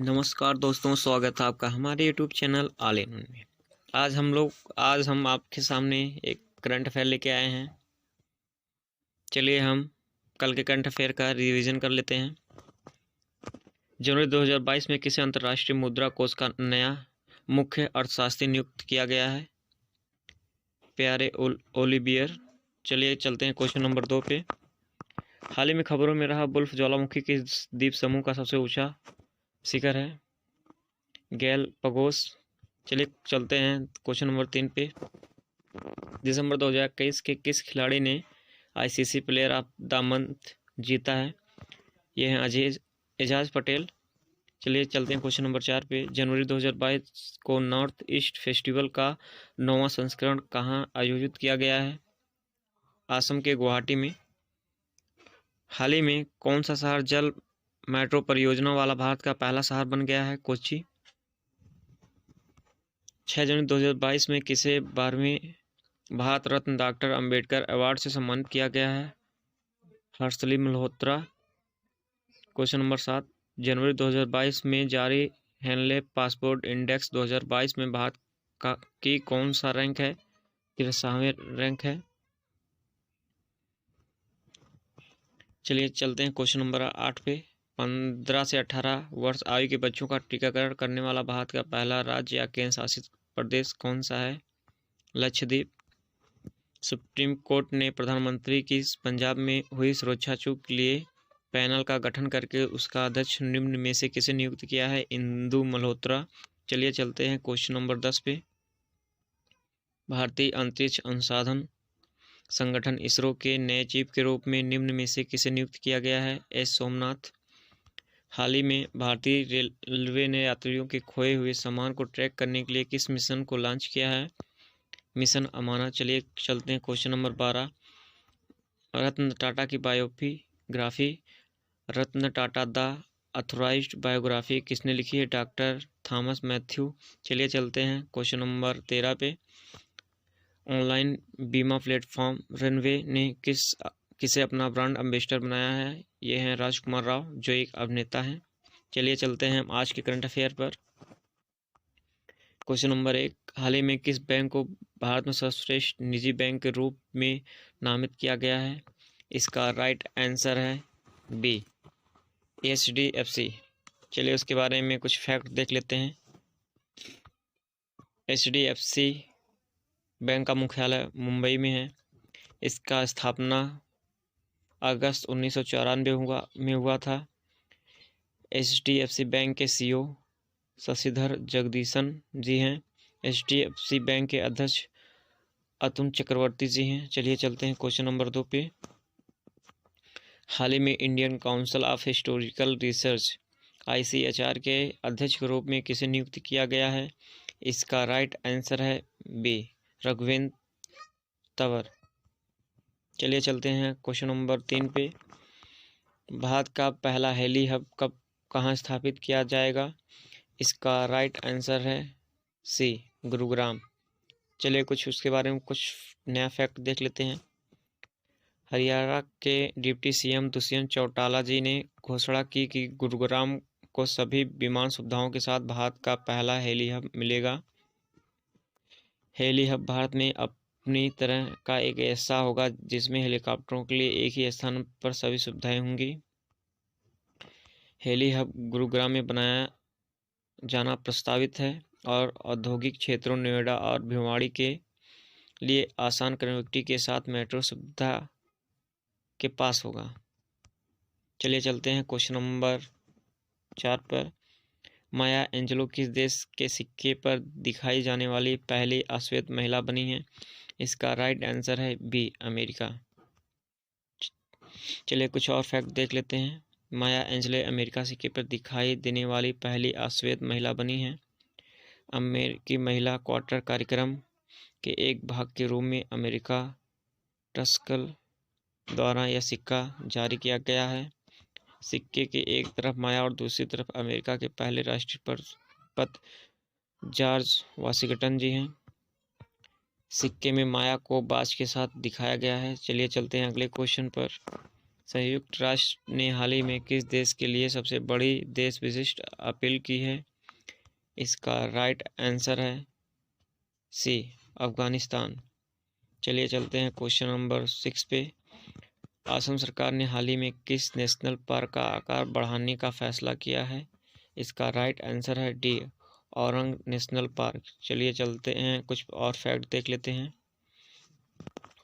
नमस्कार दोस्तों, स्वागत है आपका हमारे YouTube channel all in one में। आज हम आपके सामने एक करंट अफेयर लेके आए हैं। चलिए हम कल के करंट अफेयर का रिवीजन कर लेते हैं। जनवरी 2022 में किसे अंतर्राष्ट्रीय मुद्रा कोष का नया मुख्य अर्थशास्त्री नियुक्त किया गया है? प्यारे ओलिवियर। चलिए चलते हैं क्वेश्चन नंबर 2 पे। हाल ही में खबरों में रहा वुल्फ ज्वालामुखी किस द्वीप समूह का सबसे ऊंचा शिखर है? गैलापागोस। चलिए चलते हैं क्वेश्चन नंबर 3 पे। दिसंबर 2021 के किस खिलाड़ी ने ICC player of the month जीता है? ये हैं एजाज पटेल। चलिए चलते हैं क्वेश्चन नंबर 4 पे। जनवरी 2022 को नॉर्थ ईस्ट फेस्टिवल का 9वां संस्करण कहाँ आयोजित किया गया है? असम के गुवाहाटी में। हाल ही में कौन सा शहर जल मेट्रो परियोजना वाला भारत का पहला शहर बन गया है? कोच्चि। 6 जनवरी 2022 में किसे 12वें भारत रत्न डॉक्टर अंबेडकर अवार्ड से सम्मानित किया गया है? हर्षली मल्होत्रा। Question number 7। जनवरी 2022 में जारी हेनले पासपोर्ट इंडेक्स 2022 में भारत की कौन सा रैंक है? 63वें रैंक है। चलिए चलते हैं क्वेश्चन नंबर 8 पे। 15 से 18 वर्ष आयु के बच्चों का टीकाकरण करने वाला भारत का पहला राज्य या केंद्र शासित प्रदेश कौन सा है? लक्षद्वीप। सुप्रीम कोर्ट ने प्रधानमंत्री की पंजाब में हुई सुरक्षा चूक के लिए पैनल का गठन करके उसका अध्यक्ष निम्न में से किसे नियुक्त किया है? इंदु मल्होत्रा। चलिए चलते हैं क्वेश्चन नंबर 10 पे। भारतीय अंतरिक्ष अनुसंधान संगठन इसरो के नए चीफ के रूप में निम्न में से किसे नियुक्त किया गया है? एस सोमनाथ। हाल ही में भारतीय रेलवे ने यात्रियों के खोए हुए सामान को ट्रैक करने के लिए किस मिशन को लॉन्च किया है? मिशन अमाना। चलिए चलते हैं क्वेश्चन नंबर 12। रतन टाटा की biography Ratan Tata the authorised biography किसने लिखी है? Doctor Thomas Matthew. चलिए चलते हैं क्वेश्चन नंबर 13 पे। ऑनलाइन बीमा प्लेटफॉर्म रनवे ने किसे अपना ब्रांड एम्बेसडर बनाया है? ये हैं राजकुमार राव, जो एक अभिनेता हैं। चलिए चलते हैं आज के करंट अफेयर पर। Question number 1। हाल ही में किस बैंक को भारत में सर्वश्रेष्ठ निजी बैंक के रूप में नामित किया गया है? इसका राइट आंसर है बी, HDFC। चलिए उसके बारे में कुछ फैक्ट देख लेते हैं। HDFC बैंक का मुख्यालय मुंबई में है। इसका स्थापना अगस्त 1994 में हुआ था। HDFC बैंक के CEO शशिधर जगदीशन जी हैं। HDFC बैंक के अध्यक्ष अतुल चक्रवर्ती जी हैं। चलिए चलते हैं क्वेश्चन नंबर 2 पे। हाल ही में Indian council of historical research ICHR के अध्यक्ष के रूप में किसे नियुक्त किया गया है? इसका राइट आंसर है बी, रघुवेंद्र तंवर। चलिए चलते हैं क्वेश्चन नंबर 3 पे। भारत का पहला हेली हब कहाँ स्थापित किया जाएगा? इसका राइट आंसर है सी, गुरुग्राम। चलिए कुछ उसके बारे में कुछ नया फैक्ट देख लेते हैं। हरियाणा के डिप्टी CM दुष्यंत चौटाला जी ने घोषणा की कि गुरुग्राम को सभी विमान सुविधाओं के साथ भारत का पहला हेली हब मिलेगा। हेली हब भारत में अपनी तरह का एक ऐसा होगा जिसमें हेलीकॉप्टरों के लिए एक ही स्थान पर सभी सुविधाएं होंगी। हेली हब गुरुग्राम में बनाया जाना प्रस्तावित है और औद्योगिक क्षेत्रों नोएडा और भिवाड़ी के लिए आसान कनेक्टिविटी के साथ मेट्रो सुविधा के पास होगा। चलिए चलते हैं क्वेश्चन नंबर 4 पर। माया एंजेलो किस देश के सिक्के पर दिखाई जाने वाली पहली अश्वेत महिला बनी है? इसका राइट आंसर है बी, अमेरिका। चलिए कुछ और फैक्ट देख लेते हैं। माया एंजेलो अमेरिका सिक्के पर दिखाई देने वाली पहली अश्वेत महिला बनी है। अमेरिकी महिला क्वार्टर कार्यक्रम के एक भाग के रूप में अमेरिका टस्कल द्वारा यह सिक्का जारी किया गया है। सिक्के के एक तरफ माया और दूसरी तरफ अमेरिका के पहले राष्ट्रपति जॉर्ज वाशिंगटन जी हैं। सिक्के में माया को बाज के साथ दिखाया गया है। चलिए चलते हैं अगले क्वेश्चन पर। संयुक्त राष्ट्र ने हाल ही में किस देश के लिए सबसे बड़ी देश विशिष्ट अपील की है? इसका राइट आंसर है सी, अफगानिस्तान। चलिए चलते हैं क्वेश्चन नंबर 6 पे। असम सरकार ने हाल ही में किस नेशनल पार्क का आकार बढ़ाने का फैसला किया है? इसका राइट आंसर है डी, औरंग नेशनल पार्क। चलिए चलते हैं, कुछ और फैक्ट देख लेते हैं।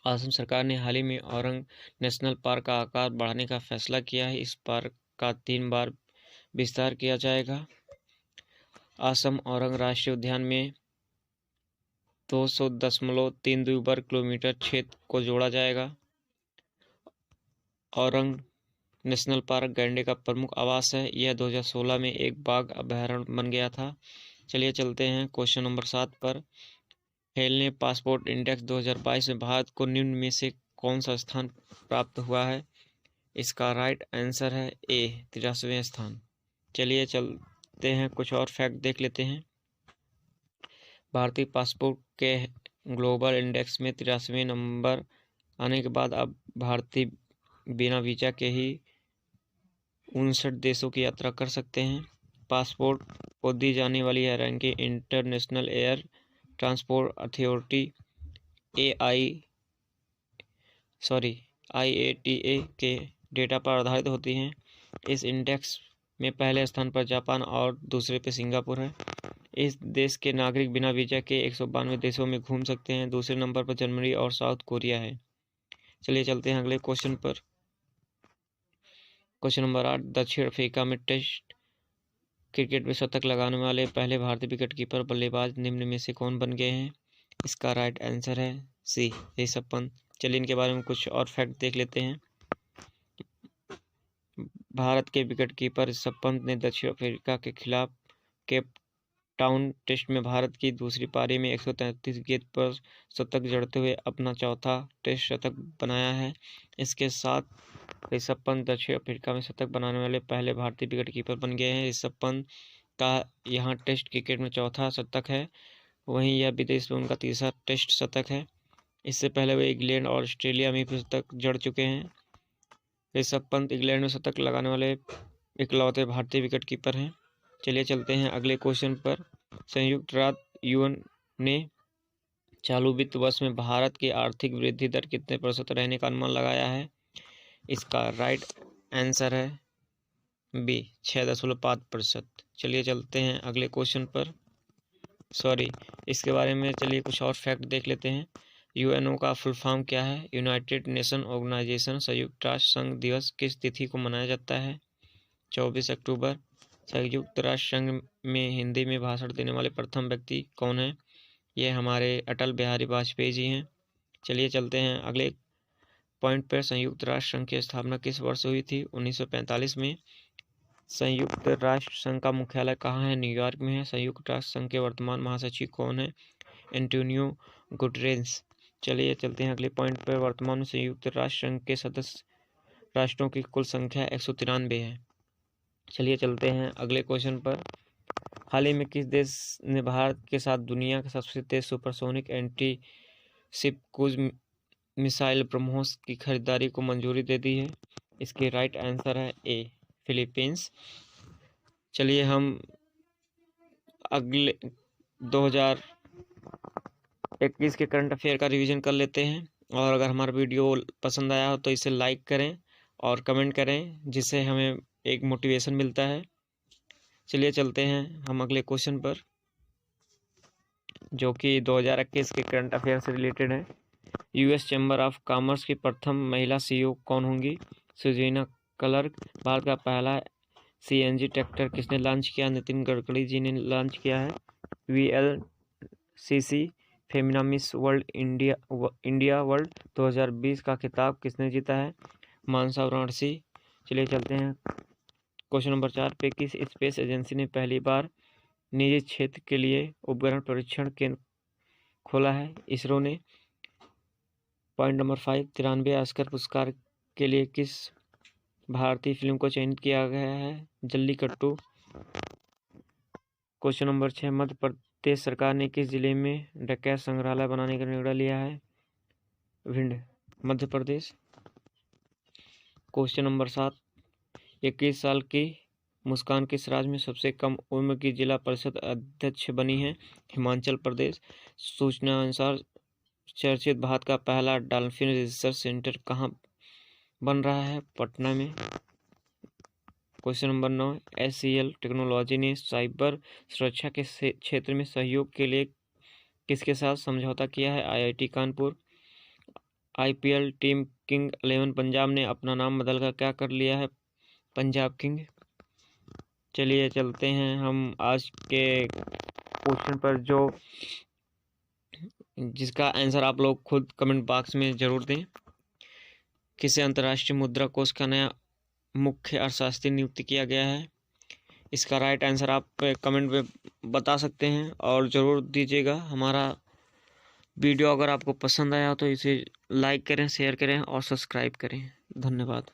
असम सरकार ने हाल ही में औरंग नेशनल पार्क का आकार बढ़ाने का फैसला किया है। इस पार्क का 3 बार विस्तार किया जाएगा। असम औरंग राष्ट्रीय उद्यान में 200.32 वर्ग किलोमीटर क्षेत्र को जोड़ा जाएगा। औरंग नेशनल पार्क गैंडे का प्रमुख आवास है। यह 2016 में एक बाघ अभयारण्य बन गया था। चलिए चलते हैं क्वेश्चन नंबर 7 पर। हेल ने पासपोर्ट इंडेक्स 2022 में भारत को निम्न में से कौन सा स्थान प्राप्त हुआ है? इसका राइट आंसर है ए, 83वें स्थान। चलिए चलते हैं, कुछ और फैक्ट देख लेते हैं। भारतीय पासपोर्ट के ग्लोबल इंडेक्स में 83वें नंबर आने के बाद अब भारतीय बिना वीजा के ही 59 देशों की यात्रा कर सकते हैं। पासपोर्ट को दी जाने वाली यह ranking international air transport authority IATA के डेटा पर आधारित होती हैं। इस इंडेक्स में पहले स्थान पर जापान और दूसरे पे सिंगापुर है। इस देश के नागरिक बिना वीजा के 192 देशों में घूम सकते हैं। दूसरे नंबर पर जर्मनी और साउथ कोरिया है। चलिए चलते हैं अगले क्वेश्चन पर। क्वेश्चन नंबर 8, दक्षिण अफ्रीका में टेस्ट क्रिकेट में शतक लगाने वाले पहले भारतीय विकेटकीपर बल्लेबाज निम्न में से कौन बन गए हैं? इसका राइट आंसर है सी, ऋषभ पंत। चलिए इनके बारे में कुछ और फैक्ट देख लेते हैं। भारत के विकेटकीपर ऋषभ पंत ने दक्षिण अफ्रीका के खिलाफ केप टाउन टेस्ट में भारत की दूसरी पारी में 133 गेंद पर शतक जड़ते हुए अपना चौथा टेस्ट शतक बनाया है। इसके साथ ऋषभ पंत दक्षिण अफ्रीका में शतक बनाने वाले पहले भारतीय विकेटकीपर बन गए हैं। ऋषभ पंत का यहाँ टेस्ट क्रिकेट में चौथा शतक है, वहीं यह विदेश में उनका तीसरा टेस्ट शतक है। इससे पहले वे इंग्लैंड और ऑस्ट्रेलिया में भी शतक जड़ चुके हैं। ऋषभ पंत इंग्लैंड में शतक लगाने वाले इकलौते भारतीय विकेटकीपर हैं। चलिए चलते हैं अगले क्वेश्चन पर। संयुक्त राष्ट्र यूएन ने चालू वित्त वर्ष में भारत की आर्थिक वृद्धि दर कितने % रहने का अनुमान लगाया है? इसका राइट आंसर है बी, 6.5%। चलिए चलते हैं अगले क्वेश्चन पर। इसके बारे में चलिए कुछ और फैक्ट देख लेते हैं। यूएनओ का फुल फॉर्म क्या है? United nation organisation. संयुक्त राष्ट्र संघ दिवस किस तिथि को मनाया जाता है? 24 अक्टूबर। संयुक्त राष्ट्र संघ में हिंदी में भाषण देने वाले प्रथम व्यक्ति कौन है? ये हमारे अटल बिहारी वाजपेयी जी हैं। चलिए चलते हैं अगले पॉइंट पर। संयुक्त राष्ट्र संघ की स्थापना किस वर्ष हुई थी? 1945 में। संयुक्त राष्ट्र संघ का मुख्यालय कहाँ है? न्यूयॉर्क में है। संयुक्त राष्ट्र संघ के वर्तमान महासचिव कौन है? Antonio Guterres. चलिए चलते हैं अगले पॉइंट पर। वर्तमान में संयुक्त राष्ट्र संघ के सदस्य राष्ट्रों की कुल संख्या 193 है। चलिए चलते हैं अगले क्वेश्चन पर। हाल ही में किस देश ने भारत के साथ दुनिया का सबसे तेज supersonic anti ship cruise missile BrahMos की खरीदारी को मंजूरी दे दी है? इसके राइट आंसर है ए, फिलीपींस। चलिए हम अगले 2021 के करंट अफेयर का रिवीजन कर लेते हैं। और अगर हमारा वीडियो पसंद आया हो तो इसे लाइक करें और कमेंट करें, जिससे हमें एक मोटिवेशन मिलता है। चलिए चलते हैं हम अगले क्वेश्चन पर, जो कि 2021 के करंट अफेयर से रिलेटेड है। यूएस चैम्बर ऑफ कॉमर्स की प्रथम महिला CEO कौन होंगी? सुजीना क्लर्क। भारत का पहला CNG ट्रैक्टर किसने लॉन्च किया? नितिन गडकरी जी ने लॉन्च किया है। VLCC Femina miss world India world 2020 का खिताब किसने जीता है? मानसा वाराणसी। चलिए चलते हैं क्वेश्चन नंबर 4 पे। किस स्पेस एजेंसी ने पहली बार निजी क्षेत्र के लिए उपग्रह परीक्षण केंद्र खोला है? इसरो ने। पॉइंट नंबर 5, 93 ऑस्कर पुरस्कार के लिए किस भारतीय फिल्म को चयनित किया गया है? जल्लीकट्टू। क्वेश्चन नंबर 6, मध्य प्रदेश सरकार ने किस जिले में डकैत संग्रहालय बनाने का निर्णय लिया है? भिंड, मध्य प्रदेश। क्वेश्चन नंबर 7, 21 साल की मुस्कान किस राज्य में सबसे कम उम्र की जिला परिषद अध्यक्ष बनी है? हिमाचल प्रदेश। सूचना अनुसार चर्चित भारत का पहला डॉल्फिन रिसर्च सेंटर कहाँ बन रहा है? पटना में। क्वेश्चन नंबर 9, HCL टेक्नोलॉजी ने साइबर सुरक्षा के क्षेत्र में सहयोग के लिए किसके साथ समझौता किया है? IIT Kanpur. IPL team king 11 Punjab ने अपना नाम बदलकर क्या कर लिया है? पंजाब किंग। चलिए चलते हैं हम आज के क्वेश्चन पर, जो जिसका आंसर आप लोग खुद कमेंट बॉक्स में ज़रूर दें। किसे अंतर्राष्ट्रीय मुद्रा कोष का नया मुख्य अर्थशास्त्री नियुक्त किया गया है? इसका राइट आंसर आप कमेंट में बता सकते हैं और ज़रूर दीजिएगा। हमारा वीडियो अगर आपको पसंद आया तो इसे लाइक करें, शेयर करें और सब्सक्राइब करें। धन्यवाद।